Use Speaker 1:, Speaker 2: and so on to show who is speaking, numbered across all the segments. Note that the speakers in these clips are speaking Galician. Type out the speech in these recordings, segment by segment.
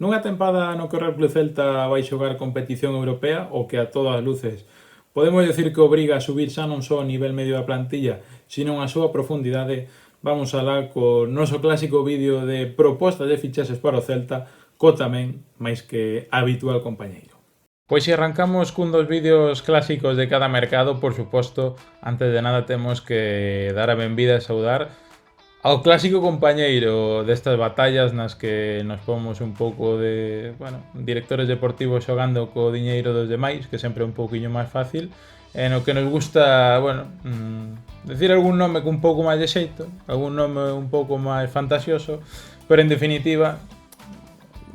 Speaker 1: Nunha tempada no que o Real Club Celta vai xogar competición europea, o que a todas as luces podemos decir que obriga a subir xa non só o nivel medio da plantilla, sino a súa profundidade. Vamos alá co noso clásico vídeo de propostas de fichaxes para o Celta, co tamén máis que habitual compañeiro. Pois se arrancamos cun dos vídeos clásicos de cada mercado, por suposto, antes de nada temos que dar a benvida e saudar ao clásico compañeiro destas batallas nas que nos pomos un pouco de, directores deportivos xogando co diñeiro dos demais, que sempre é un pouquiño máis fácil, e no que nos gusta, decir algún nome con un pouco máis de xeito, algún nome un pouco máis fantasioso, pero en definitiva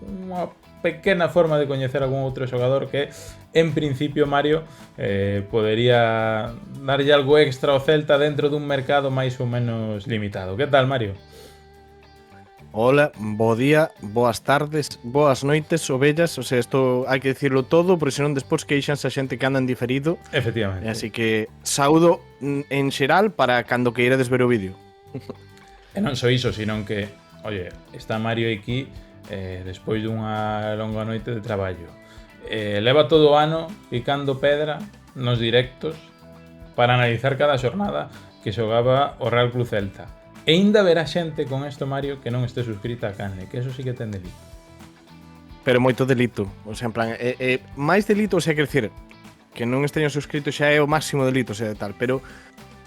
Speaker 1: unha pequena forma de coñecer algún outro xogador que, en principio, Mario, podería darlle algo extra ao Celta dentro dun mercado máis ou menos limitado. Que tal, Mario?
Speaker 2: Hola, bo día, boas tardes, boas noites, ovellas. O sea, isto hai que dicirlo todo, porque senón despois queixanse a xente que anda en diferido.
Speaker 1: Efectivamente.
Speaker 2: Así que saúdo en xeral para cando queirades ver o vídeo.
Speaker 1: E non só iso, sino que, oye, está Mario aquí despois dunha longa noite de traballo. Leva todo o ano picando pedra nos directos para analizar cada xornada que xogaba o Real Club Celta. E ainda verá xente con isto, Mario, que non este suscrita a canle, que eso sí que ten delito.
Speaker 2: Pero moito delito. O sea, en plan, máis delito, o sea, quer decir, que non esteño suscrito xa é o máximo delito, o sea, tal, pero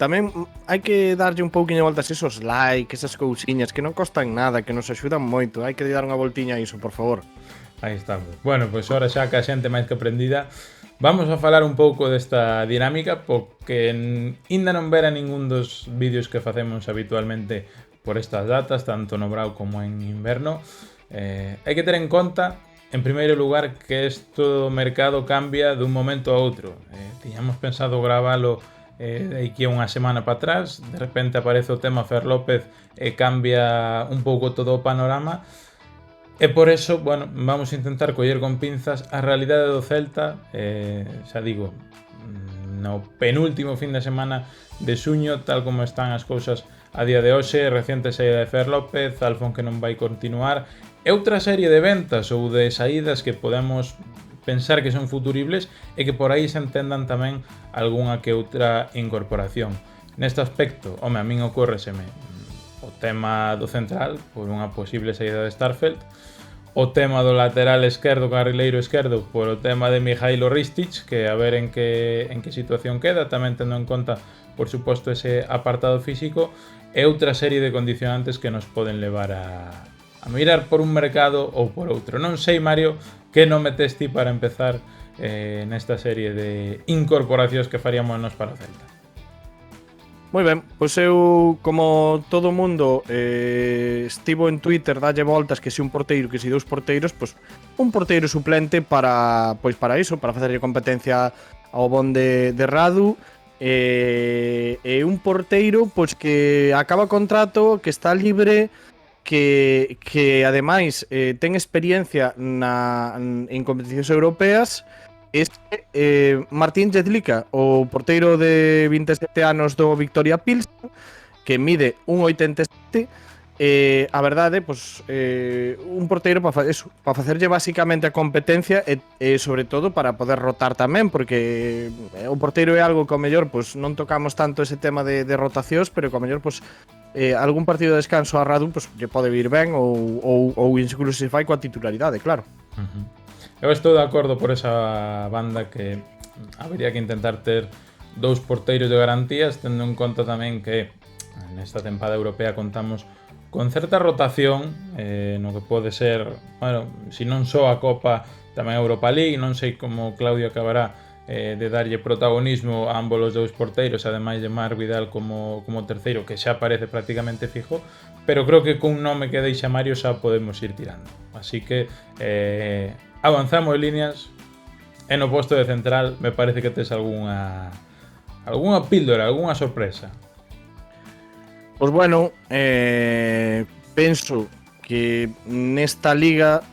Speaker 2: tamén hai que darlle un pouquiño voltas esos likes, esas cousiñas que non costan nada, que nos axudan moito. Hai que dar unha voltiña a iso, por favor.
Speaker 1: Aí estamos. Bueno, pois ahora xa que a xente máis que aprendida, vamos a falar un pouco desta dinámica, porque ainda non vera ningún dos vídeos que facemos habitualmente por estas datas, tanto no brao como en inverno. Hai que ter en conta, en primeiro lugar, que isto mercado cambia dun momento a outro. Tiñamos pensado gravalo de aquí a unha semana para atrás, de repente aparece o tema Fer López e cambia un pouco todo o panorama, e por eso, vamos a intentar coller con pinzas a realidade do Celta, xa digo, no penúltimo fin de semana de xuño, tal como están as cousas a día de hoxe, reciente saída de Fer López, Alfón que non vai continuar, e outra serie de ventas ou de saídas que podemos pensar que son futuribles e que por aí se entendan tamén algunha que outra incorporación. Neste aspecto, a min ocórreseme o tema do central por unha posible saída de Starfelt, o tema do lateral esquerdo, carrileiro esquerdo, por o tema de Mihailo Ristic, que a ver en que situación queda, tamén tendo en conta, por suposto, ese apartado físico, e outra serie de condicionantes que nos poden levar a mirar por un mercado ou por outro. Non sei, Mario, que non metes ti para empezar nesta serie de incorporacións que faríamos nos para o Celta.
Speaker 2: Moi ben, pois eu, como todo mundo, estivo en Twitter dalle voltas que se un porteiro, que se dous porteiros, pois un porteiro suplente para iso, para facerlle competencia ao bon de Radu, e un porteiro pois que acaba contrato, que está libre, que ademais ten experiencia en competicións europeas. Martín Jedlicka, o porteiro de 27 anos do Victoria Pilsen, que mide 1,87. A verdade, pois, un porteiro para facerlle basicamente a competencia e sobre todo para poder rotar tamén, porque o porteiro é algo que ao mellor pois, non tocamos tanto ese tema de rotacións, pero que ao mellor pois, algún partido de descanso a Radu pois, lle pode vir ben ou incluso se fai coa titularidade, claro.
Speaker 1: Eu estou de acordo por esa banda que habría que intentar ter dous porteiros de garantías, tendo en conta tamén que nesta tempada europea contamos con certa rotación no que pode ser, se non só a Copa, tamén a Europa League. Non sei como Claudio acabará de darlle protagonismo a ambos os dous porteiros, ademais de Marc Vidal como terceiro, que xa parece prácticamente fijo, pero creo que cun nome que deixa Mario xa podemos ir tirando. Así que avanzamos en líneas, e no posto de central me parece que tes algunha píldora, algunha sorpresa.
Speaker 2: Pois bueno, penso que nesta liga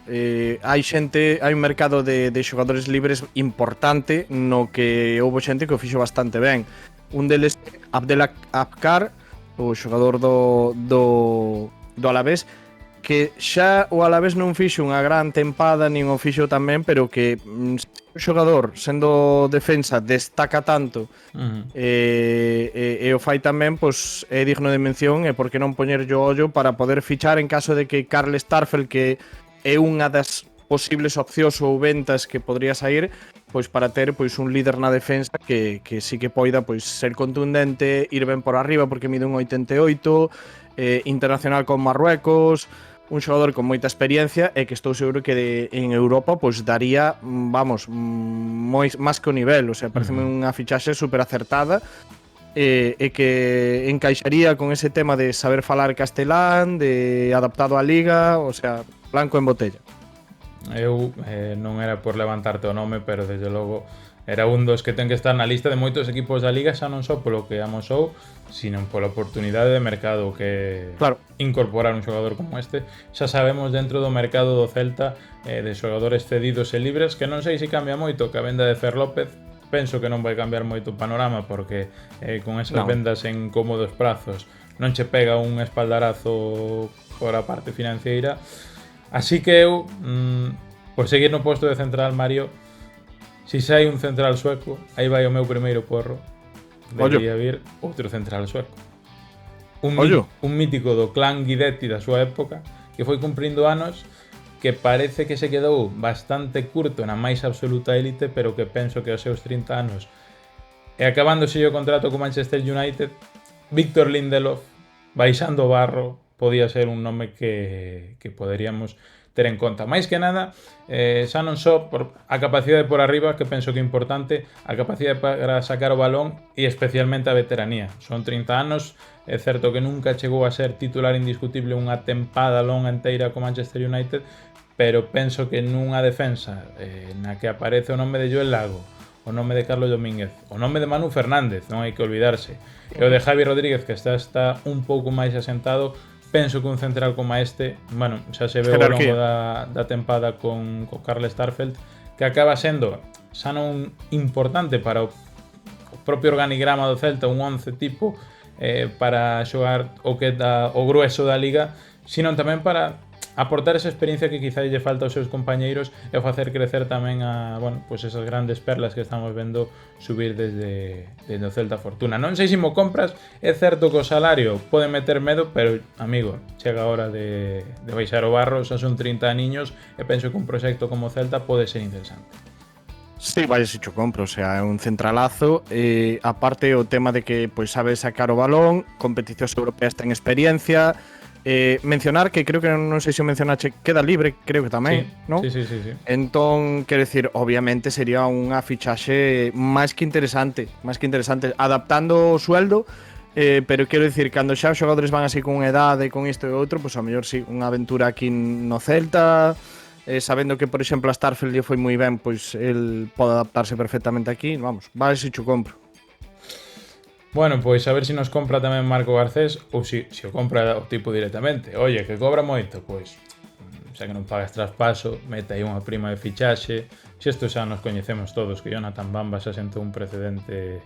Speaker 2: hai un mercado de xogadores libres importante, no que houbo xente que o fixo bastante ben. Un deles, Abdelak Abkar, o xogador do Alavés, que xa o Alavés non fixo unha gran tempada, nin o fixo tamén, pero que un xogador sendo defensa destaca tanto e o fai tamén, pois é digno de mención, e por que non poñerlle o ollo para poder fichar en caso de que Carl Starfelt, que é unha das posibles opcións ou ventas que podría sair, pois para ter pois un líder na defensa que sí que poida pois ser contundente, ir ben por arriba porque mide un 88, internacional con Marruecos, un xogador con moita experiencia e que estou seguro que en Europa pois daría, vamos, máis que o nivel, o sea, pareceme unha fichaxe super acertada e que encaixaría con ese tema de saber falar castelán, de adaptado á liga, o sea, blanco en botella.
Speaker 1: Eu non era por levantarte o nome, pero desde logo era un dos que ten que estar na lista de moitos equipos da Liga, xa non só polo que amosou, sino pola oportunidade de mercado que incorporar un xogador como este. Xa sabemos dentro do mercado do Celta de xogadores cedidos e libres, que non sei se cambia moito, que a venda de Fer López penso que non vai cambiar moito o panorama, porque con esas vendas en cómodos prazos non che pega un espaldarazo por a parte financiera. Así que eu, por seguir no posto de central, Mario, si sai un central sueco, aí vai o meu primeiro porro. Debería vir outro central sueco. Un mítico do clan Guidetti da súa época, que foi cumprindo anos, que parece que se quedou bastante curto na máis absoluta élite, pero que penso que aos seus 30 anos, e acabándose o contrato con Manchester United, Víctor Lindelof, baixando o barro, podía ser un nome que poderíamos ter en conta. Mais que nada, xa non só por a capacidade por arriba, que penso que é importante, a capacidade para sacar o balón e especialmente a veteranía. Son 30 anos, é certo que nunca chegou a ser titular indiscutible unha tempada longa inteira con Manchester United, pero penso que nunha defensa na que aparece o nome de Joel Lago, o nome de Carlos Domínguez, o nome de Manu Fernández, non hai que olvidarse, e o de Javi Rodríguez, que está un pouco máis asentado, penso que un central como este, bueno, xa se veu ao longo da tempada con Carl Starfelt, que acaba sendo xa non importante para o propio organigrama do Celta, un 11 tipo para xogar o que dá o grueso da liga, sino tamén para aportar esa experiencia que quizá lle falta aos seus compañeiros e facer crecer tamén a, bueno, pues esas grandes perlas que estamos vendo subir desde o Celta Fortuna. Non sei se mo compras, é certo que o salario pode meter medo, pero, amigo, chega a hora de baixar o barro, xa son 30 niños e penso que un proxecto como Celta pode ser interesante.
Speaker 2: Sí, vaya se cho compro, o sea, é un centralazo, aparte o tema de que pois sabe sacar o balón, competicións europeas ten experiencia. Mencionar que creo que non sei se o mencionache, queda libre, creo que tamén, non?
Speaker 1: Sí.
Speaker 2: Entón, quero dicir, obviamente sería unha fichaxe máis que interesante, adaptando o sueldo, pero quero dicir, cando xa os xogadores van así con unha edade, con isto e outro, pois a mellor sí, unha aventura aquí no Celta, sabendo que, por exemplo, a Starfelt lle foi moi ben, pois el pode adaptarse perfectamente aquí, vamos, vale se cho compro.
Speaker 1: Bueno, pois a ver se nos compra tamén Marco Garcés, ou se o compra o tipo directamente. Oye, que cobra moito, pois xa que non pagas traspaso, mete aí unha prima de fichaxe. Se isto xa nos coñecemos todos, que Jonathan Bamba xa sentou un precedente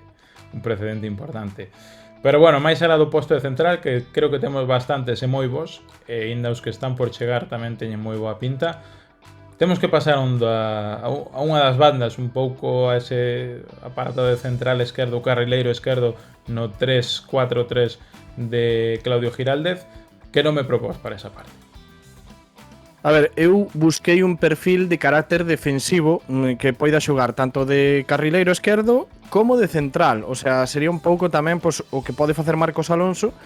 Speaker 1: importante. Pero bueno, máis alá do posto de central, que creo que temos bastantes e moi bons, e ainda os que están por chegar tamén teñen moi boa pinta. Temos que pasar a unha das bandas, un pouco a ese aparato de central esquerdo, o carrileiro esquerdo no 3-4-3 de Claudio Giraldez. Que non me propós para esa parte?
Speaker 2: A ver, eu busquei un perfil de carácter defensivo que poida xogar tanto de carrileiro esquerdo como de central. O sea, sería un pouco tamén pois, o que pode facer Marcos Alonso,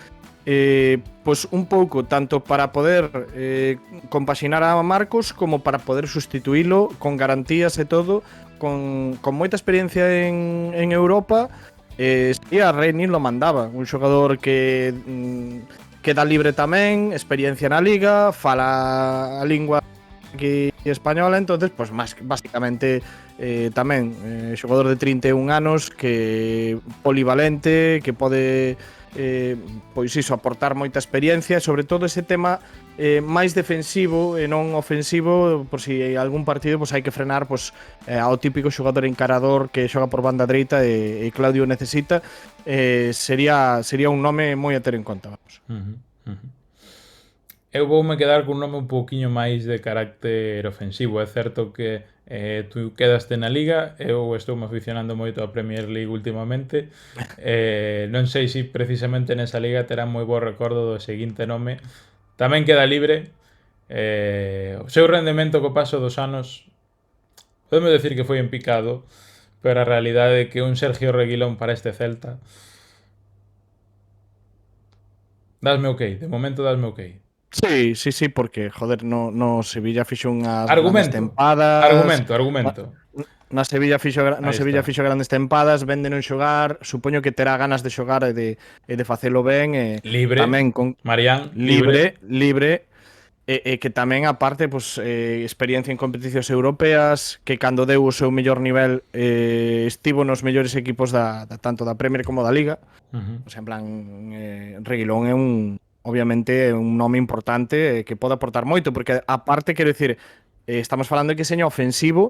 Speaker 2: pois un pouco tanto para poder compaxinar a Marcos como para poder sustituílo con garantías e todo, con moita experiencia en Europa. Si a Reni lo mandaba, un xogador que queda libre tamén, experiencia na liga, fala a lingua aquí española, entonces pues básicamente tamén xogador de 31 anos, que polivalente, que pode pois iso, aportar moita experiencia, sobre todo ese tema máis defensivo e non ofensivo, por si algún partido pues, hai que frenar pues, ao típico xogador encarador que xoga por banda dereita e Claudio necesita, sería un nome moi a ter en conta, vamos.
Speaker 1: eu voume quedar cun nome un pouquiño máis de carácter ofensivo. É certo que tú quedaste na Liga, eu estou me aficionando moito á Premier League últimamente. Non sei se precisamente nesa Liga terá moi bo recordo do seguinte nome. Tamén queda libre. O seu rendemento co paso dos anos podemos decir que foi en picado, pero a realidade é que un Sergio Reguilón para este Celta. Dasme ok, de momento dasme ok.
Speaker 2: Sí, sí, sí, porque, joder, no Sevilla fixo unhas grandes
Speaker 1: Argumento,
Speaker 2: tempadas.
Speaker 1: argumento.
Speaker 2: Na Sevilla
Speaker 1: Aí está.
Speaker 2: fixo grandes tempadas, vende non xogar, supoño que terá ganas de xogar e de facelo ben, e
Speaker 1: Libre,
Speaker 2: tamén con
Speaker 1: Marián, libre.
Speaker 2: libre, e que tamén aparte, pues, experiencia en competicións europeas, que cando deu o seu mellor nivel estivo nos mellores equipos tanto da Premier como da Liga. O sea, en plan, Reguilón é obviamente un nome importante que pode aportar moito, porque aparte, quero dicir, estamos falando de que seña ofensivo,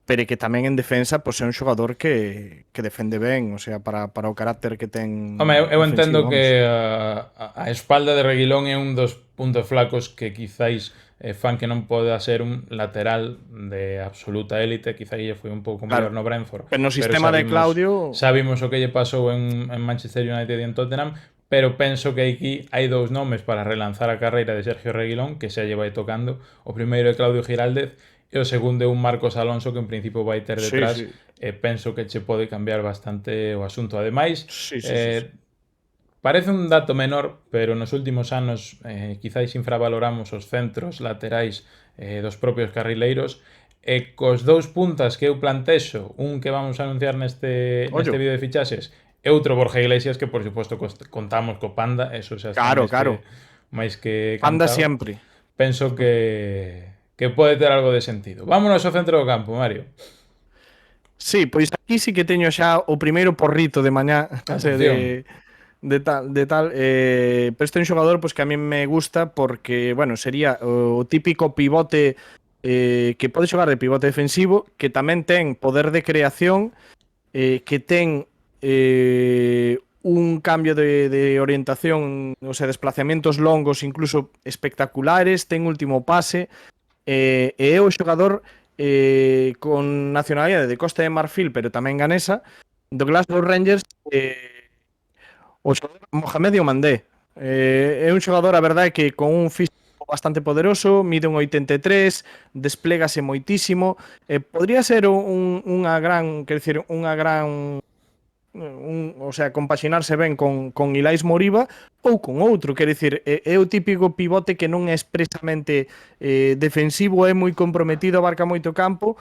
Speaker 2: pero que tamén en defensa pois é un xogador que defende ben, o sea, para o carácter que ten.
Speaker 1: Home, eu entendo
Speaker 2: ofensivo,
Speaker 1: que a espalda de Reguilón é un dos puntos flacos que quizáis fan que non poda ser un lateral de absoluta élite, quizá lle foi un pouco mellor no Brentford.
Speaker 2: Pero no sistema de Claudio
Speaker 1: Sabimos o que lle pasou en Manchester United e en Tottenham, pero penso que aquí hai dous nomes para relanzar a carreira de Sergio Reguilón, que xa lle vai tocando. O primeiro é Claudio Giraldez, e o segundo é un Marcos Alonso que en principio vai ter detrás.
Speaker 2: Sí.
Speaker 1: Penso que che pode cambiar bastante o asunto. Ademais,
Speaker 2: Sí.
Speaker 1: parece un dato menor, pero nos últimos anos quizáis infravaloramos os centros laterais dos propios carrileiros, e cos dous puntas que eu plantexo, un que vamos a anunciar neste vídeo de fichaxes, e outro Borja Iglesias, que por suposto contamos co Panda, eso xa está máis que
Speaker 2: Panda
Speaker 1: cantado.
Speaker 2: sempre.
Speaker 1: Penso que pode ter algo de sentido. Vámonos ao centro do campo, Mario.
Speaker 2: Sí, pois aquí sí que teño xa o primeiro porrito de mañá, de tal, pero este é un xogador pois que a mí me gusta porque, bueno, sería o típico pivote que pode xogar de pivote defensivo, que tamén ten poder de creación, que ten un cambio de orientación, o sea, desplazamientos longos incluso espectaculares, ten último pase, e é o xogador con nacionalidade de Costa de Marfil, pero tamén ganesa, do Glasgow Rangers, o xogador Mohamed Diomandé. É un xogador, a verdade, que con un físico bastante poderoso, mide un 83, desplégase moitísimo, podría ser unha gran, quer decir, o sea, compaxinarse ben con Ilais Moriba ou con outro, quer dicir, é o típico pivote que non é expresamente defensivo, é moi comprometido, abarca moito campo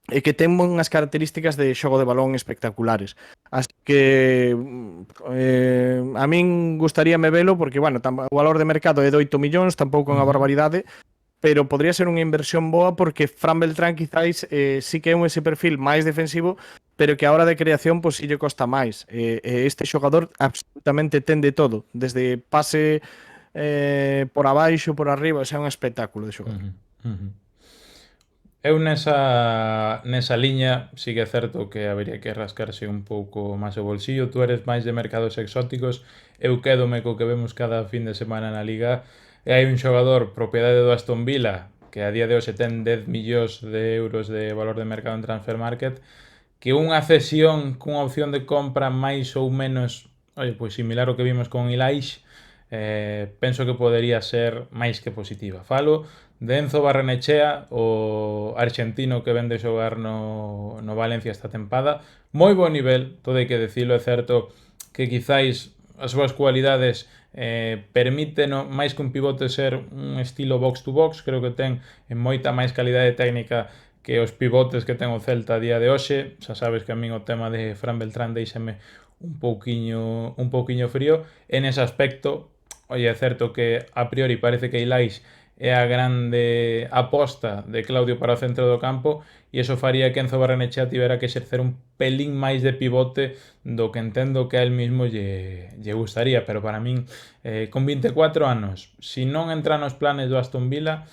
Speaker 2: e que ten unhas características de xogo de balón espectaculares. Así que a min gustaríame velo porque, bueno, o valor de mercado é de 8 millóns, tampouco é unha barbaridade, pero podría ser unha inversión boa porque Fran Beltrán quizáis sí que é ese perfil máis defensivo, pero que a hora de creación pois sí lle costa máis. Este xogador absolutamente ten de todo, desde pase por abaixo, por arriba, é un espectáculo de xogador.
Speaker 1: Eu nesa liña sí que é certo que habería que rascarse un pouco máis o bolsillo. Tú eres máis de mercados exóticos, eu quédome co que vemos cada fin de semana na Liga, e hai un xogador propiedade do Aston Villa que a día de hoxe ten 10 millóns de euros de valor de mercado en Transfer Market, que unha cesión cunha opción de compra máis ou menos, pois similar ao que vimos con Ilais, penso que podería ser máis que positiva. Falo de Enzo Barrenechea, o argentino que vende xogar no Valencia esta tempada. Moi bo nivel, todo hai que dicilo. É certo que quizáis as súas cualidades permiten máis que un pivote ser un estilo box to box. Creo que ten moita máis calidade técnica que os pivotes que ten o Celta a día de hoxe. Xa sabes que a min o tema de Fran Beltrán deixame un pouquiño frío. En ese aspecto, é certo que a priori parece que Ilais é a grande aposta de Claudio para o centro do campo, e iso faría que Enzo Barrenechea tivera que exercer un pelín máis de pivote do que entendo que a él mismo lle gustaría, pero para min, con 24 anos, se non entra nos planes do Aston Villa,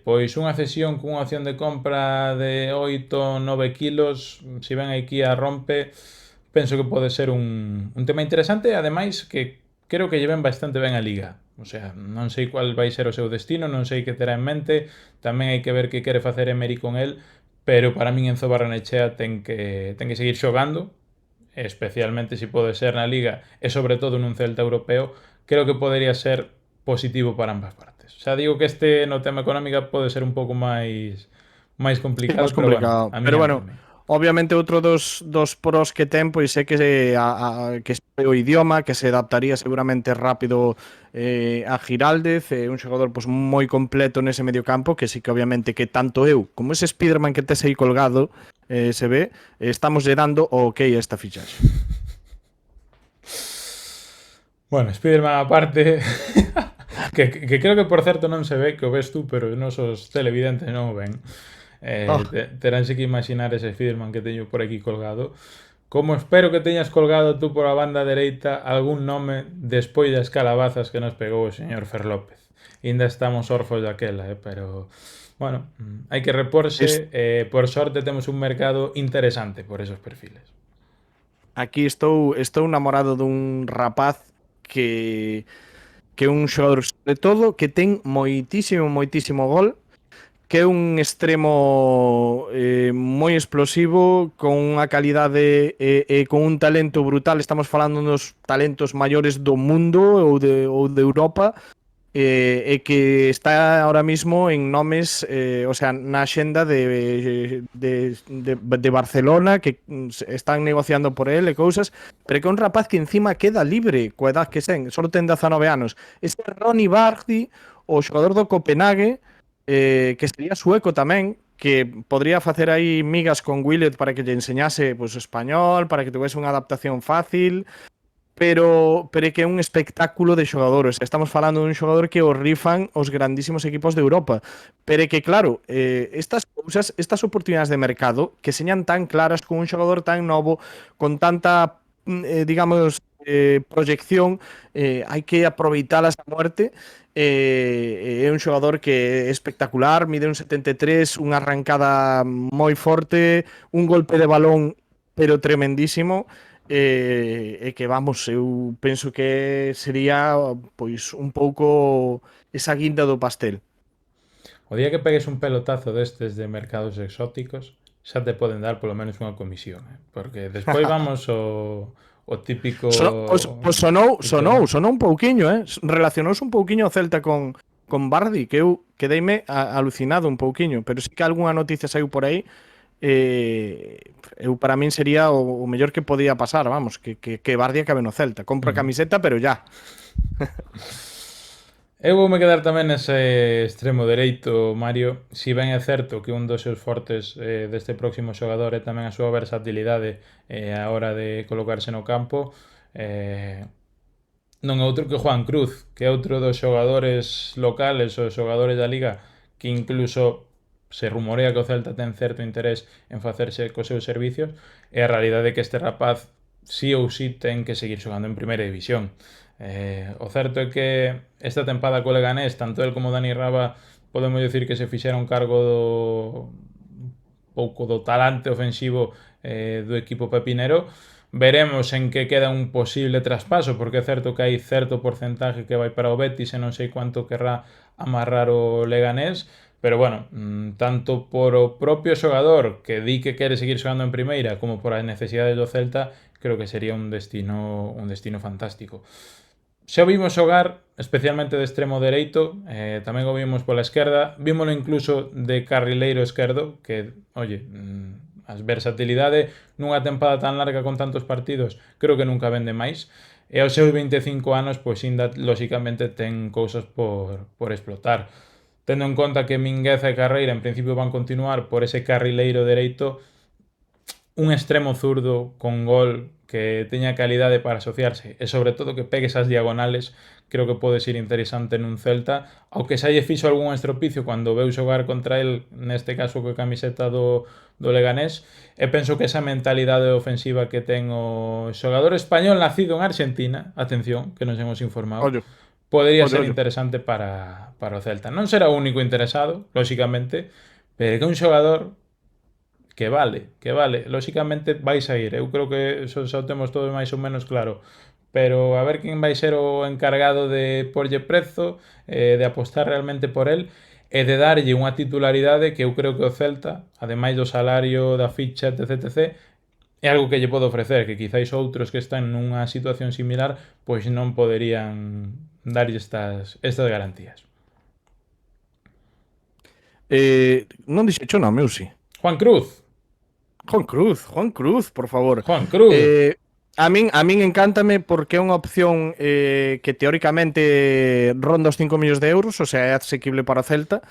Speaker 1: pois unha cesión cunha opción de compra de 8, 9 kilos, se ven aquí a rompe, penso que pode ser un tema interesante, e ademais que creo que lle ven bastante ben a Liga. O sea, non sei cual vai ser o seu destino, non sei que terá en mente, tamén hai que ver que quere facer Emery con el, pero para min Enzo Barrenechea ten que seguir xogando, especialmente se pode ser na Liga e sobre todo nun Celta europeo, creo que podería ser positivo para ambas partes. Xa digo que este no tema económica pode ser un pouco máis
Speaker 2: Sí, máis
Speaker 1: complicado, pero bueno,
Speaker 2: complicado.
Speaker 1: a
Speaker 2: Pero
Speaker 1: min
Speaker 2: bueno,
Speaker 1: ándame.
Speaker 2: obviamente outro dos pros que ten pois é que que sabe o idioma, que se adaptaría seguramente rápido a Giraldez, un xogador pois moi completo nese mediocampo, que sí que obviamente que tanto eu como ese Spiderman que tes aí colgado se ve, estamos lle dando o ok a esta fichaxe.
Speaker 1: Bueno, Spiderman aparte, que creo que por certo non se ve, que o ves tú, pero os nosos televidentes non o ven.
Speaker 2: Ah,
Speaker 1: Teránse que imaginar ese Spiderman que teño por aquí colgado. Como espero que teñas colgado tú por a banda dereita algún nome despois das calabazas que nos pegou o señor Fer López. Ainda estamos orfos daquela, pero bueno, hai que
Speaker 2: es,
Speaker 1: reporse. Por sorte temos un mercado interesante por esos perfiles.
Speaker 2: aquí estou namorado dun rapaz que é un xogador sobre todo que ten moitísimo gol, que é un extremo moi explosivo, con unha calidade con un talento brutal. Estamos falando dos talentos maiores do mundo ou de Europa, e que está ahora mismo en nomes, o sea, na xenda de Barcelona, que están negociando por él e cousas, pero que é un rapaz que encima queda libre coa edad que ten, só ten 19 anos. Este Ronny Bardi, o xogador do Copenhague, que sería sueco tamén, que podría facer aí migas con Willet para que lle enseñase pues, español, para que tuvese unha adaptación fácil, pero é que é un espectáculo de xogadores. Estamos falando dun xogador que o rifan os grandísimos equipos de Europa. Pero é que, claro, estas cousas, estas oportunidades de mercado que señan tan claras con un xogador tan novo, con tanta, digamos, proyección, hai que aproveitalas a muerte. É un xogador que é espectacular, mide un 73, unha arrancada moi forte, un golpe de balón pero tremendísimo, que vamos, eu penso que sería pois un pouco esa guinda do pastel.
Speaker 1: O día que pegues un pelotazo destes de mercados exóticos, xa te poden dar polo menos unha comisión, eh? Porque despois vamos o típico
Speaker 2: Pois
Speaker 1: tema.
Speaker 2: sonou un pouquiño, relacionouse un pouquiño o Celta con Bardi, que eu quedeime alucinado un pouquiño, pero sí que algunha noticia saiu por aí. Eu para min sería o mellor que podía pasar, vamos, que Bardi acabe no Celta. Compro a camiseta, pero ya.
Speaker 1: Eu voume quedar tamén nese extremo dereito, Mario. Si ben é certo que un dos seus fortes deste próximo xogador é tamén a súa versatilidade a hora de colocarse no campo, non é outro que Juan Cruz, que é outro dos xogadores locales ou xogadores da Liga que incluso se rumorea que o Celta ten certo interés en facerse cos seus servicios, e a realidade é que este rapaz sí ou sí ten que seguir xogando en primeira división. O certo é que esta tempada co Leganés, tanto el como Dani Raba, podemos dicir que se fixeron cargo do pouco do talante ofensivo do equipo pepinero. Veremos en que queda un posible traspaso, porque é certo que hai certo porcentaje que vai para o Betis e non sei cuánto querrá amarrar o Leganés, pero bueno, tanto por o propio xogador que di que quere seguir xogando en primeira como por as necesidades do Celta, creo que sería un destino fantástico. Xa o vimos xogar, especialmente de extremo dereito, tamén o vimos pola esquerda, vímolo incluso de carrileiro esquerdo, que, oye, as versatilidade nunha tempada tan larga con tantos partidos, creo que nunca vende máis, e aos seus 25 anos, pois ainda, lóxicamente, ten cousas por explotar. Tendo en conta que Mingueza e Carreira en principio van continuar por ese carrileiro dereito, un extremo zurdo con gol que teña calidade para asociarse e sobre todo que pegue esas diagonales, creo que pode ser interesante nun Celta, ao que xa lle fixo algún estropicio cando veu xogar contra el, neste caso co camiseta do Leganés, e penso que esa mentalidade ofensiva que ten o xogador español nacido en Argentina, atención, que nos hemos informado,
Speaker 2: Ollo,
Speaker 1: podería
Speaker 2: ollo,
Speaker 1: ser
Speaker 2: ollo.
Speaker 1: interesante para o Celta. Non será o único interesado, lóxicamente, pero que un xogador que vale. Lóxicamente vai sair. Eu creo que eso xa o temos todo máis ou menos claro. pero a ver quen vai ser o encargado de porlle prezo, de apostar realmente por el e de darlle unha titularidade que eu creo que o Celta, ademais do salario, da ficha, etc, é algo que lle pode ofrecer, que quizáis outros que están nunha situación similar pois non poderían darlle estas garantías.
Speaker 2: Non dixecho nome, eu si.
Speaker 1: Juan Cruz.
Speaker 2: Juan Cruz, por favor.
Speaker 1: Juan Cruz.
Speaker 2: A min encántame porque é unha opción que teóricamente ronda os 5 millóns de euros, o sea, é asequible para o Celta.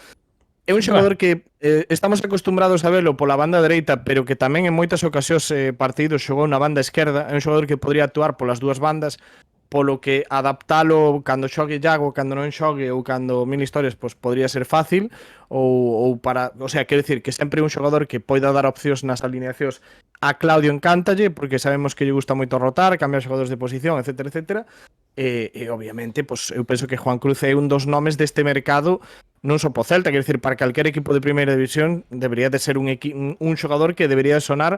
Speaker 2: É un xogador que estamos acostumbrados a velo pola banda dereita, pero que tamén en moitas ocasións partidos xogou na banda esquerda. É un xogador que podría actuar polas dúas bandas, polo que adaptalo cando xogue Iago, cando non xogue ou cando mil historias, pois podría ser fácil ou para, o sea, quero dicir que sempre un xogador que poida dar opcións nas alineacións. A Claudio encántalle porque sabemos que lle gusta moito rotar, cambiar xogadores de posición, etcétera, etcétera. E obviamente, pois eu penso que Juan Cruz é un dos nomes deste mercado non só po Celta, quero dicir, para calquer equipo de primeira división debería de ser un xogador que debería sonar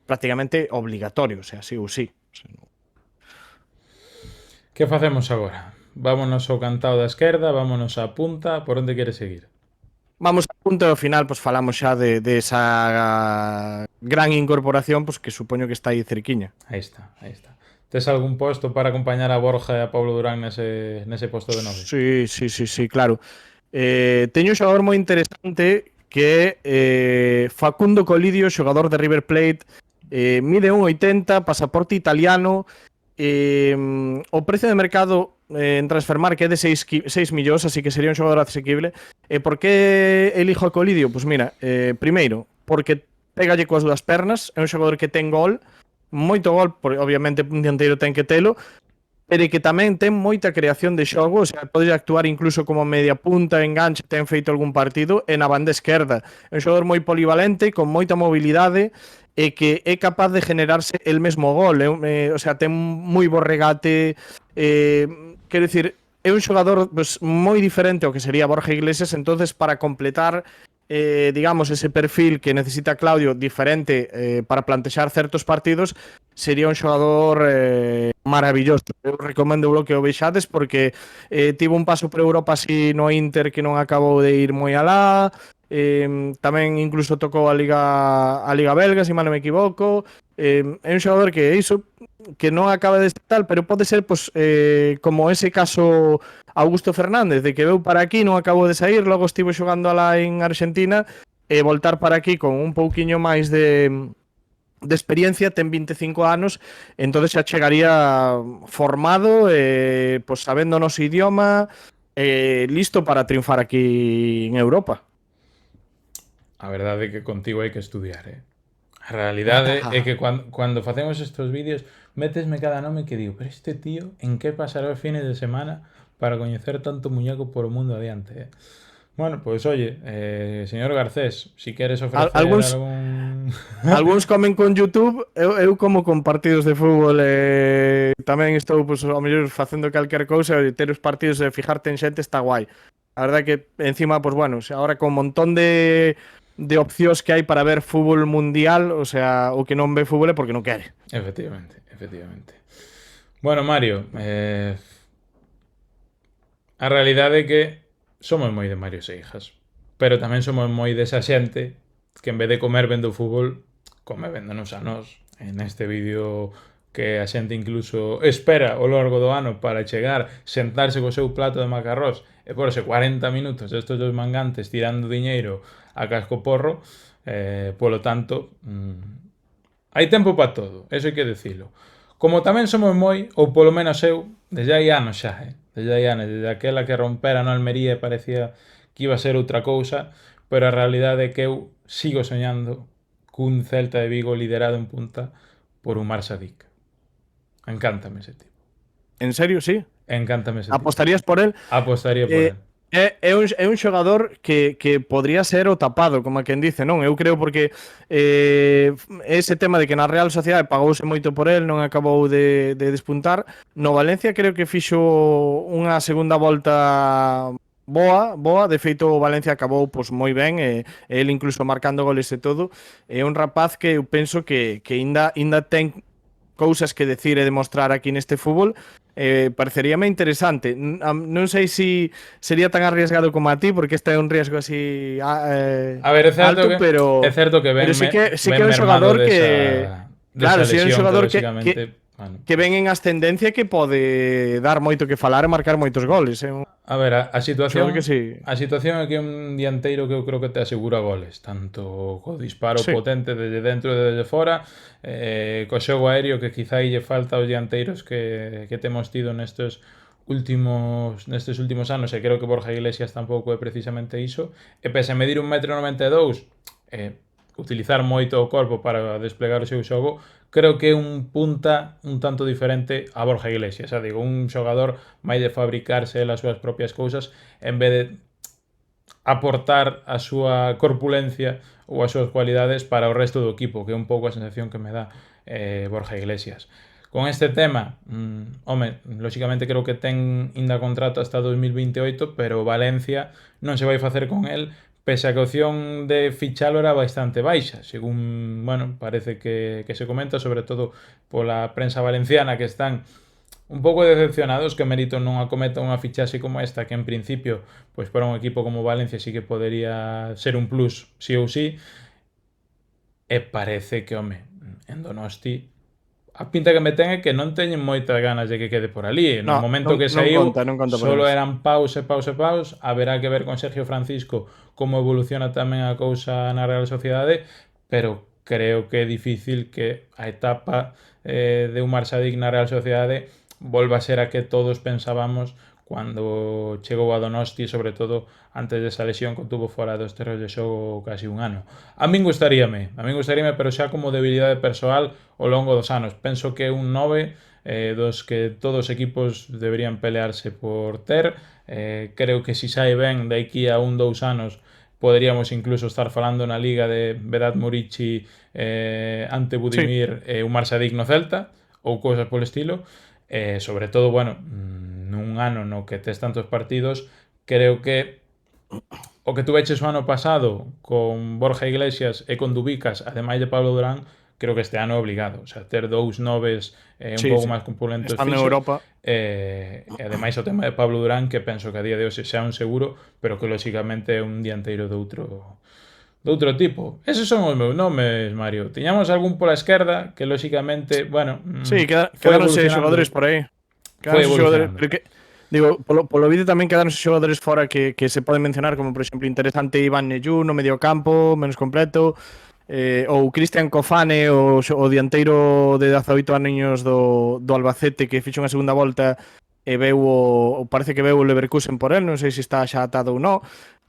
Speaker 2: prácticamente obligatorio, o sea, sí ou sí. O sea, no.
Speaker 1: Que facemos agora? Vámonos ao cantao da esquerda, vámonos á punta, por onde queres seguir?
Speaker 2: Vamos a punto e ao final pois falamos xa de esa gran incorporación pois que supoño que está aí cerquiña.
Speaker 1: Aí está, aí está. Tes algún posto para acompañar a Borja e a Pablo Durán nese posto de 9?
Speaker 2: Sí, claro. Teño un xogador moi interesante que é Facundo Colidio, xogador de River Plate, mide 1,80, pasaporte italiano, o precio de mercado en Transfermarkt é de 6 millóns, así que sería un xogador asequible. Por que elijo a Colidio? Pois mira, primeiro, porque pégalle coas dúas pernas, é un xogador que ten gol, moito gol, obviamente un dianteiro ten que telo, pero que tamén ten moita creación de xogo, o sea, pode actuar incluso como media punta, enganche, ten feito algún partido, e na banda esquerda. É un xogador moi polivalente, con moita mobilidade, e que é capaz de generarse el mesmo gol, o sea, ten moi bo regate, quero dicir, é un xogador pues, moi diferente ao que sería Borja Iglesias, entonces para completar digamos, ese perfil que necesita Claudio diferente para plantexar certos partidos, sería un xogador maravilloso. Eu recomendo o que o vexades porque tivo un paso por Europa así no Inter que non acabou de ir moi alá, tamén incluso tocou a Liga Belga, se mal non me equivoco. É un xogador que é iso, que non acaba de estar, pero pode ser pues, como ese caso Augusto Fernández, de que veu para aquí, non acabou de sair, logo estivo xogando alá en Argentina, e voltar para aquí con un pouquiño máis de experiencia, ten 25 anos, entonces xa chegaría formado, pues, sabendo o noso idioma, listo para triunfar aquí en Europa.
Speaker 1: A verdade é que contigo hai que estudiar, A realidade é que cando facemos estes vídeos métesme cada nome que digo, pero este tío en que pasará os fines de semana para coñecer tanto muñeco por o mundo adiante, Bueno, pois oye, señor Garcés, si queres ofrecer algún...
Speaker 2: Algúns comen con YouTube, eu como con partidos de fútbol, tamén estou, pues, ao mellor facendo calquer cousa, e ter os partidos e fijarte en xente está guai. A verdade que encima, pues bueno, ahora con un montón de opcións que hai para ver fútbol mundial, o sea, o que non ve fútbol é porque non quere.
Speaker 1: Efectivamente. Bueno, Mario, a realidade é que somos moi de Mario Seijas, pero tamén somos moi desa xente que en vez de comer vendo fútbol, come véndonos a nós. En este vídeo que a xente incluso espera ao longo do ano para chegar, sentarse co seu plato de macarrós e porse 40 minutos estes dos mangantes tirando diñeiro a casco porro, polo tanto, hai tempo para todo, eso hai que decilo. Como tamén somos moi, ou polo menos eu, desde hai anos xa, desde aquela que rompera na Almería e parecía que iba a ser outra cousa, pero a realidade é que eu sigo soñando cun Celta de Vigo liderado en punta por un Umar Sadik. Encántame ese tipo.
Speaker 2: En serio, sí?
Speaker 1: Encántame ese tipo.
Speaker 2: Apostarías por él?
Speaker 1: Apostaría por él.
Speaker 2: É un xogador que podría ser o tapado, como a quen dice, non? Eu creo porque ese tema de que na Real Sociedade pagouse moito por él, non acabou de despuntar. No Valencia creo que fixo unha segunda volta boa, de feito o Valencia acabou pois moi ben, el incluso marcando goles e todo. É un rapaz que eu penso que ainda ten cousas que decir e demostrar aquí neste fútbol, pareceríame interesante. Non sei se sería tan arriesgado como a ti, porque este é un riesgo así
Speaker 1: A ver,
Speaker 2: alto,
Speaker 1: é
Speaker 2: pero
Speaker 1: certo que
Speaker 2: sí que
Speaker 1: ven
Speaker 2: é un
Speaker 1: mermado
Speaker 2: xogador que
Speaker 1: desa
Speaker 2: claro, si é un
Speaker 1: lesión que
Speaker 2: xogador
Speaker 1: lóxicamente, bueno,
Speaker 2: que ven en ascendencia que pode dar moito que falar e marcar moitos goles. É un
Speaker 1: a ver,
Speaker 2: xogador que sí.
Speaker 1: a situación é que é un dianteiro que eu creo que te asegura goles, tanto co disparo
Speaker 2: Sí.
Speaker 1: potente desde dentro e desde fora, co xogo aéreo que quizá lle falta aos dianteiros que temos tido nestes últimos anos, e creo que Borja Iglesias tampouco é precisamente iso, e pese a medir 1,92 m, utilizar moito o corpo para desplegar o seu xogo, creo que é un punta un tanto diferente a Borja Iglesias. Xa digo, un xogador máis de fabricarse as súas propias cousas en vez de aportar a súa corpulencia ou as súas cualidades para o resto do equipo, que é un pouco a sensación que me dá Borja Iglesias. Con este tema, home, lóxicamente creo que ten inda contrato hasta 2028, pero Valencia non se vai facer con el, pese a que a opción de fichalo era bastante baixa, según, bueno, parece que se comenta, sobre todo pola prensa valenciana, que están un pouco decepcionados que Mérito non acometa unha fichaxe como esta, que en principio, pois para un equipo como Valencia sí que podería ser un plus sí ou sí, e parece que, home, en Donosti a pinta que me ten é que non teñen moitas ganas de que quede por ali. No
Speaker 2: No,
Speaker 1: momento que
Speaker 2: non
Speaker 1: saiu,
Speaker 2: conta por
Speaker 1: solo
Speaker 2: eles.
Speaker 1: eran paus e paus e paus. Haberá que ver con Sergio Francisco como evoluciona tamén a cousa na Real Sociedade, pero creo que é difícil que a etapa de Umar Sadik na Real Sociedade volva a ser a que todos pensábamos cando chegou a Donosti, sobre todo antes desa lesión que tuvo fora dos terreos de xogo casi un ano. A min gustaríame, pero xa como debilidade persoal ao longo dos anos. Penso que é un 9 dos que todos os equipos deberían pelearse por ter. Creo que si sai ben de aquí a 1-2 anos poderíamos incluso estar falando na liga de Vedat Murici, Ante Budimir e Umar Sadik no Celta, ou cousas polo estilo. Sobre todo, bueno, nun ano no que tes tantos partidos, creo que o que tuveches o ano pasado con Borja Iglesias e con Dubicas, ademais de Pablo Durán, creo que este ano é obligado. O sea, ter dous noves un pouco máis compulentos
Speaker 2: Están en
Speaker 1: fixos.
Speaker 2: Europa.
Speaker 1: E ademais o tema de Pablo Durán, que penso que a día de hoxe xa é un seguro, pero que lóxicamente é un dianteiro de outro tipo. Eses son os meus nomes, Mario. Tiñamos algún pola esquerda que lóxicamente, bueno,
Speaker 2: Sí,
Speaker 1: foi
Speaker 2: quedáronse
Speaker 1: evolucionando.
Speaker 2: xogadores por aí.
Speaker 1: Foi
Speaker 2: Quedáronse xogadores,
Speaker 1: evolucionando.
Speaker 2: porque, digo, polo vídeo tamén quedáronse xogadores fora que se poden mencionar, como por exemplo interesante Iván Neyú no medio campo, menos completo, ou Cristian Cofane, o dianteiro de 18 anos do Albacete, que fixo unha segunda volta e parece que veu o Leverkusen por el, non sei se está xa atado ou non.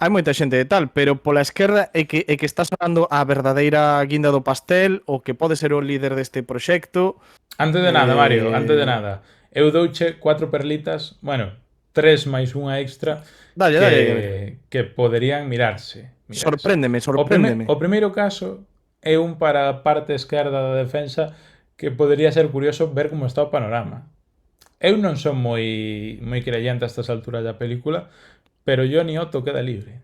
Speaker 2: Hai moita xente de tal, pero pola esquerda é que está sonando a verdadeira guinda do pastel, o que pode ser o líder deste proxecto.
Speaker 1: Antes de nada, Mario, antes de nada. Eu douche 4 perlitas, bueno, 3 máis unha extra que poderían mirarse.
Speaker 2: Sorpréndeme.
Speaker 1: O primeiro caso é un para a parte esquerda da defensa que podería ser curioso ver como está o panorama. Eu non son moi creyente a estas alturas da película, pero Johnny Otto queda libre.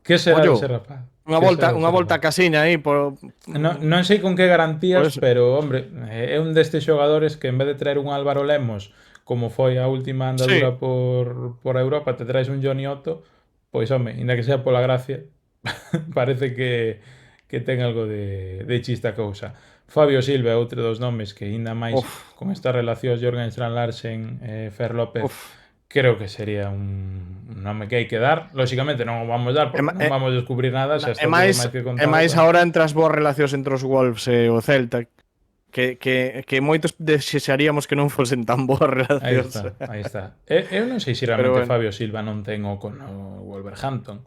Speaker 1: Que será dese rapaz?
Speaker 2: Unha volta a casiña aí por...
Speaker 1: Non sei con que garantías, pero, hombre, é un destes xogadores que en vez de traer un Álvaro Lemos, como foi a última andadura por Europa, te traes un Johnny Otto, pois, home, inda que sea pola gracia, parece que ten algo de chista a cousa. Fabio Silva é outro dos nomes que inda máis con estas relacións Jørgen Strand Larsen e Fer López, creo que sería un nome que hai que dar. Lóxicamente non o vamos dar porque non vamos descubrir nada, xa está máis que contado.
Speaker 2: E máis agora entre as boas relacións entre os Wolves e o Celta, que moitos desexaríamos que non fosen tan boas relacións.
Speaker 1: Aí está. Eu non sei se realmente Fabio Silva non ten o con o Wolverhampton,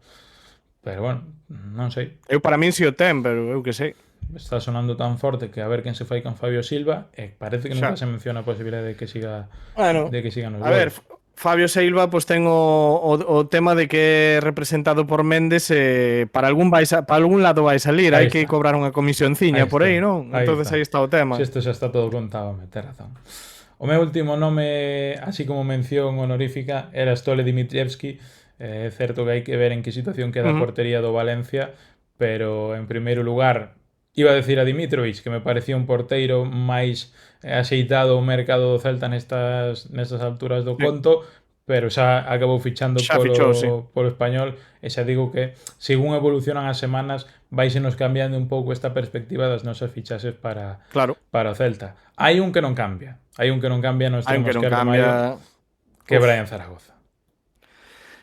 Speaker 1: pero bueno, non sei.
Speaker 2: Eu para min si o ten, pero eu que sei.
Speaker 1: Está sonando tan forte que a ver quen se fai con Fabio Silva, e parece que nunca se menciona a posibilidade de que siga nos
Speaker 2: a ver, Fabio Silva pues ten o tema de que é representado por Méndez, para algún lado vai salir, hai que cobrar unha comisionciña por aí, non? Entonces aí está o tema.
Speaker 1: Si isto xa está todo contado, ter razón. O meu último nome, así como mención honorífica, era Stole Dimitrievski. É certo que hai que ver en que situación queda a portería do Valencia, pero en primeiro lugar Iba a decir a Dimitrovic, que me parecía un porteiro máis axeitado o mercado do Celta nestas alturas do
Speaker 2: Sí.
Speaker 1: conto, pero xa acabou fichando
Speaker 2: Xa fichou, sí.
Speaker 1: polo Español, e xa digo que, según evolucionan as semanas, váisenos cambiando un pouco esta perspectiva das nosas fichaxes
Speaker 2: Claro.
Speaker 1: para o Celta. Hai un que non cambia. Hai un que non cambia no extremo
Speaker 2: Aunque non
Speaker 1: esquerdo maio,
Speaker 2: cambia...
Speaker 1: que é
Speaker 2: Uf.
Speaker 1: Brian Zaragoza.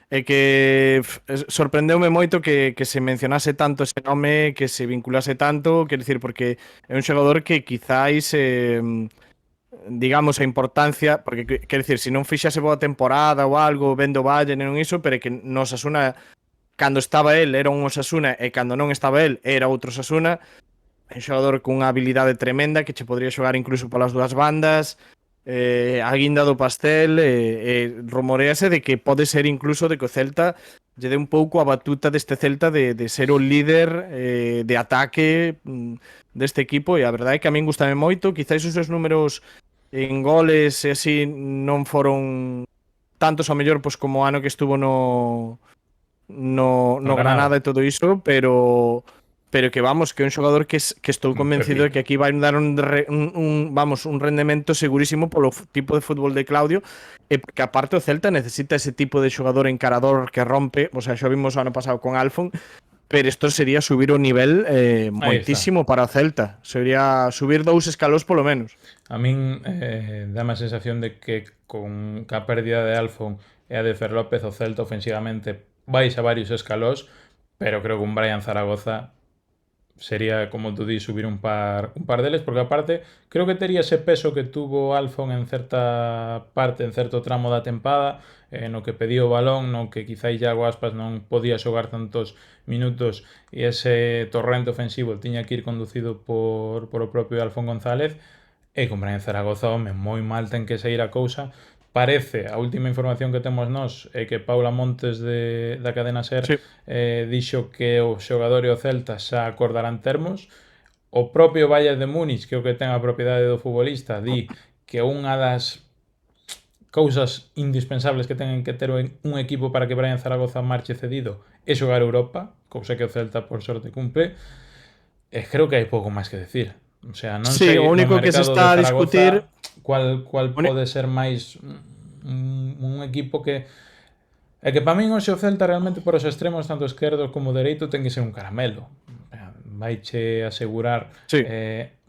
Speaker 2: É que sorprendeume moito que se mencionase tanto ese nome, que se vinculase tanto, quer dicir, porque é un xogador que quizáis digamos a importancia, porque quer dicir, se non fixase boa temporada ou algo, vendo Bayern e non iso, pero é que no Osasuna cando estaba el era un Osasuna e cando non estaba el era outro Osasuna. É un xogador cunha habilidade tremenda que che podría xogar incluso polas dúas bandas. A guinda do pastel, rumorease de que pode ser incluso de que o Celta lle dé un pouco a batuta deste Celta de ser o líder de ataque deste equipo, e a verdade é que a min gustame moito. Quizáis os seus números en goles e así non foron tantos ao mellor pois como o ano que estuvo no Granada e todo iso, pero que vamos, que é un xogador que estou convencido de que aquí vai dar un rendemento segurísimo polo tipo de fútbol de Claudio, e que aparte o Celta necesita ese tipo de xogador encarador que rompe, o sea, xo vimos o ano pasado con Alfon, pero isto sería subir o nivel moitísimo para o Celta, sería subir 2 escalós polo menos.
Speaker 1: A min dame a sensación de que con a pérdida de Alfon e a de Fer López, o Celta ofensivamente vais a varios escalós, pero creo que un Brian Zaragoza sería, como tú dis, subir un par deles, porque aparte creo que tería ese peso que tuvo Alfon en certa parte, en certo tramo da tempada, no que pedía o balón, no que quizá Iago Aspas non podía xogar tantos minutos e ese torrente ofensivo tiña que ir conducido por o propio Alfon González, e con Brian Zaragoza, home, moi mal ten que sair a cousa. Parece, a última información que temos nós é que Paula Montes da cadena SER
Speaker 2: Sí.
Speaker 1: dixo que o xogador e o Celta xa acordarán termos. O propio Bayern de Múnich, que é o que ten a propiedade do futbolista, di que unha das cousas indispensables que ten que ter un equipo para que Brian Zaragoza marche cedido é xogar Europa, cousa que o Celta por sorte cumple. E creo que hai pouco máis que decir. O sea, non sei
Speaker 2: o único
Speaker 1: no
Speaker 2: que se
Speaker 1: mercado
Speaker 2: está a
Speaker 1: de
Speaker 2: discutir
Speaker 1: cuál pode ser máis un equipo que é que para min hoxe o Celta realmente por os extremos tanto esquerdo como dereito ten que ser un caramelo. Vaiche asegurar
Speaker 2: sí.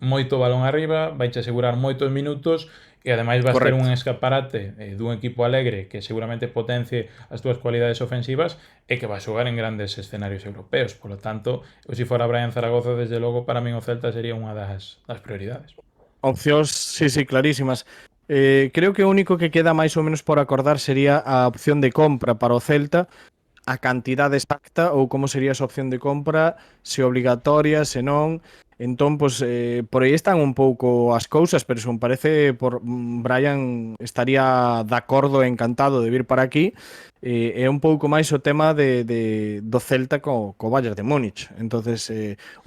Speaker 1: Moito balón arriba, vaiche asegurar moitos minutos e ademais vas ter un escaparate dun equipo alegre que seguramente potencie as túas cualidades ofensivas e que vai xogar en grandes escenarios europeos. Por lo tanto, se fora Brian Zaragoza, desde logo, para min o Celta sería unha das prioridades.
Speaker 2: Opcións, sí, clarísimas. Creo que o único que queda máis ou menos por acordar sería a opción de compra para o Celta, a cantidade exacta ou como sería esa opción de compra, se obligatoria, se non. Entón, pois, por aí están un pouco as cousas, pero se me parece, por Brian estaría de acordo e encantado de vir para aquí. É un pouco máis o tema do Celta co Bayern de Múnich. Entonces,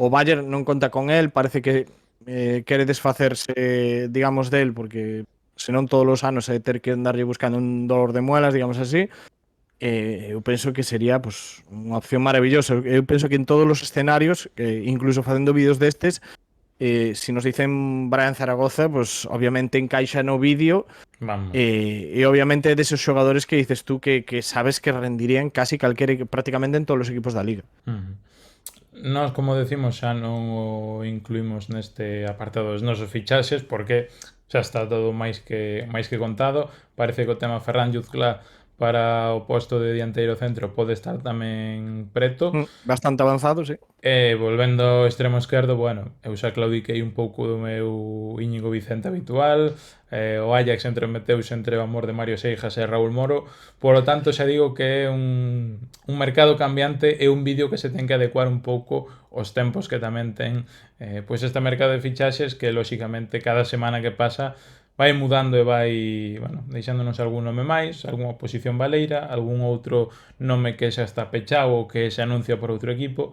Speaker 2: o Bayern non conta con el, parece que quere desfacerse, digamos, del, porque senón todos os anos hai ter que andarlle buscando un dolor de muelas, digamos así. Eu penso que sería pues, unha opción maravillosa. Eu penso que en todos os escenarios, incluso facendo vídeos destes, se nos dicen Brian Zaragoza, pues obviamente encaixa no vídeo. E obviamente deses xogadores que dices tú que sabes que rendirían casi prácticamente en todos os equipos da liga.
Speaker 1: Nós, como decimos, xa non o incluímos neste apartado dos nosos fichaxes porque xa está todo máis que contado. Parece que o tema Ferran Yuzclá para o posto de dianteiro centro pode estar tamén preto.
Speaker 2: Bastante avanzado, sí.
Speaker 1: Volvendo ao extremo esquerdo, bueno, eu xa claudiquei un pouco do meu Íñigo Vicente habitual. O Ajax entrometeuse entre o amor de Mario Seijas e Raúl Moro. Por lo tanto, xa digo que é un mercado cambiante e un vídeo que se ten que adecuar un pouco aos tempos que tamén ten pois este mercado de fichaxes que, lóxicamente, cada semana que pasa vai mudando e vai, bueno, deixándonos algún nome máis, algunha posición baleira, algún outro nome que xa está pechado ou que se anuncia por outro equipo,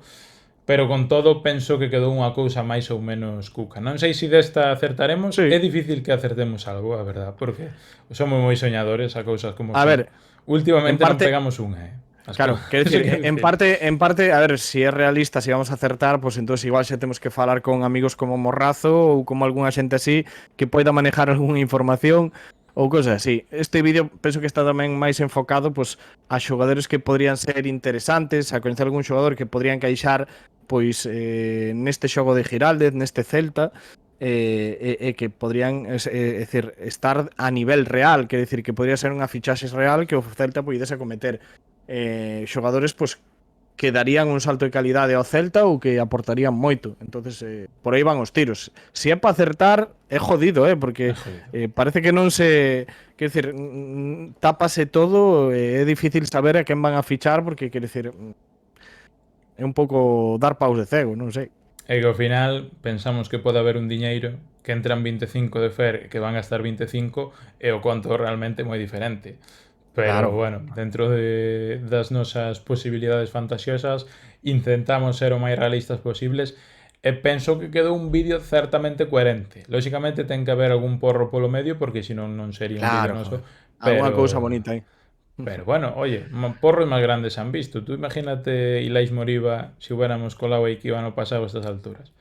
Speaker 1: pero con todo penso que quedou unha cousa máis ou menos cuca. Non sei se desta acertaremos, sí. É difícil que acertemos algo, a verdad, porque somos moi soñadores a cousas como
Speaker 2: a ver,
Speaker 1: últimamente parte, non pegamos unha,
Speaker 2: Claro, quero dicir, en parte, a ver, si é realista, se vamos a acertar, pues entonces igual xa temos que falar con amigos como Morrazo ou como algunha xente así que poida manejar algunha información ou cosas así. Este vídeo penso que está tamén máis enfocado pues a xogadores que podrían ser interesantes, a coñecer algún xogador que podría encaixar pois neste xogo de Giraldez, neste Celta, que podrían decir, estar a nivel real, quer decir, que podría ser unha fichaxe real que o Celta poidese acometer. Xogadores pues que darían un salto de calidade ao Celta ou que aportarían moito. Entonces, por aí van os tiros. Se é para acertar, é jodido, porque parece que non se, quer decir, tápase todo, é difícil saber a quen van a fichar porque, quer decir, é un pouco dar paus de cego, non sei.
Speaker 1: E que ao final pensamos que pode haber un diñeiro que entran 25 de Fer que van a gastar 25 e o conto realmente moi diferente. Pero
Speaker 2: Claro.
Speaker 1: bueno, dentro das nosas posibilidades fantasiosas intentamos ser o máis realistas posibles e penso que quedou un vídeo certamente coherente. Lóxicamente ten que haber algún porro polo medio porque senón non sería un vídeo noso.
Speaker 2: Alguna cousa bonita aí.
Speaker 1: Pero bueno, oye, porros máis grandes han visto. Tú imagínate Ilais Moriba se hubiéramos colado aquí o ano pasado a estas alturas.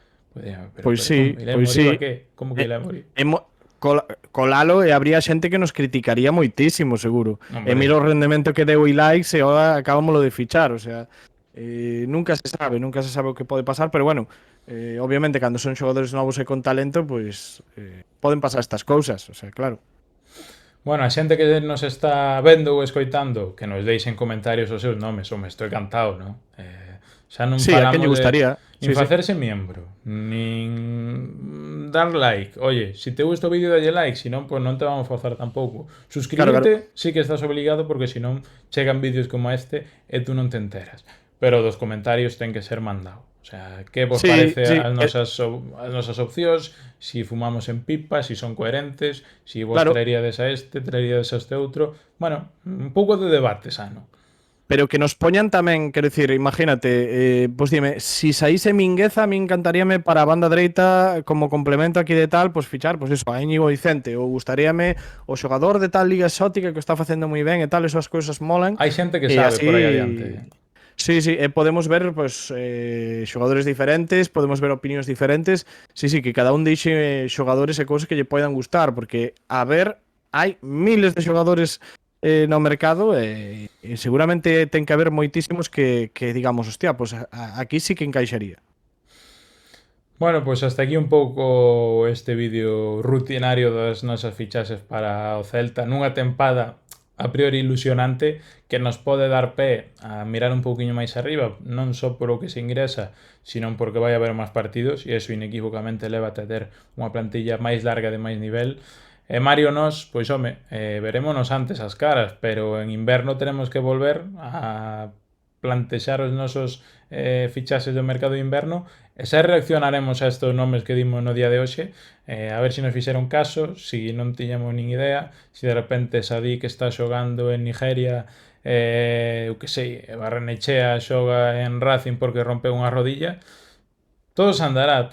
Speaker 2: Pois sí, pois sí.
Speaker 1: Como que Ilais Moriba?
Speaker 2: Colalo e habría xente que nos criticaría moitísimo, seguro.
Speaker 1: Hombre.
Speaker 2: E mira o rendemento que deu Ilaix e ahora acabámoslo de fichar, o sea, nunca se sabe o que pode pasar, pero bueno, obviamente cando son xogadores novos e con talento, pois poden pasar estas cousas, o sea, claro.
Speaker 1: Bueno, a xente que nos está vendo ou escoitando, que nos deixen comentarios os seus nomes, home, estou encantado, non? Xa non
Speaker 2: Sí, a
Speaker 1: falamos
Speaker 2: quen lle gustaría.
Speaker 1: nin facerse miembro, nin dar like. Oye, se te gusta o vídeo dalle like, se non, pues non te vamos a forzar tampouco. Suscríbete, sí que estás obligado porque senón chegan vídeos como este e tú non te enteras. Pero dos comentarios ten que ser mandado. O sea, que vos parece as nosas opcións, si fumamos en pipa, si son coherentes, si vos traeríades a este, traeríades a este outro. Bueno, un pouco de debate sano.
Speaker 2: Pero que nos poñan tamén, quero dicir, imagínate, pois dime, si saíse Mingueza, a mí encantaríame para a banda dereita como complemento aquí de tal, pois fichar, pois eso, a Íñigo Vicente, ou gustaríame o xogador de tal liga exótica que o está facendo moi ben e tal, esas cousas molan.
Speaker 1: Hai xente que sabe así, por aí adiante.
Speaker 2: Sí, podemos ver pues, xogadores diferentes, podemos ver opinións diferentes. Sí, que cada un dixe xogadores e cousas que lle poidan gustar, porque, a ver, hai miles de xogadores no mercado e seguramente ten que haber moitísimos que digamos, hostia, pues aquí sí que encaixaría.
Speaker 1: Bueno, pues hasta aquí un pouco este vídeo rutinario das nosas fichaxes para o Celta nunha tempada a priori ilusionante que nos pode dar pé a mirar un pouquiño máis arriba, non só por o que se ingresa, sino porque vai haber máis partidos e iso inequívocamente leva a ter unha plantilla máis larga de máis nivel. E Mario nos, pois home, verémonos antes as caras, pero en inverno tenemos que volver a plantexar os nosos fichaxes do mercado de inverno e xa reaccionaremos a estes nomes que dimos no día de hoxe, a ver se nos fixeron caso, se non tiñamos nin idea, se de repente Sadik está xogando en Nigeria, eu que sei, Barrenechea xoga en Racing porque rompeu unha rodilla. Todo se andará,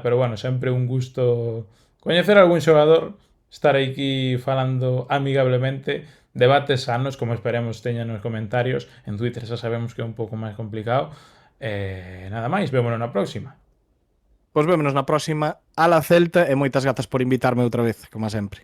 Speaker 1: pero bueno, sempre un gusto coñecer algún xogador, estar aquí falando amigablemente, debates sanos, como esperemos teñan nos comentarios. En Twitter xa sabemos que é un pouco máis complicado. Nada máis, vémonos na próxima.
Speaker 2: Pois vémonos na próxima. Ala Celta e moitas grazas por invitarme outra vez, como sempre.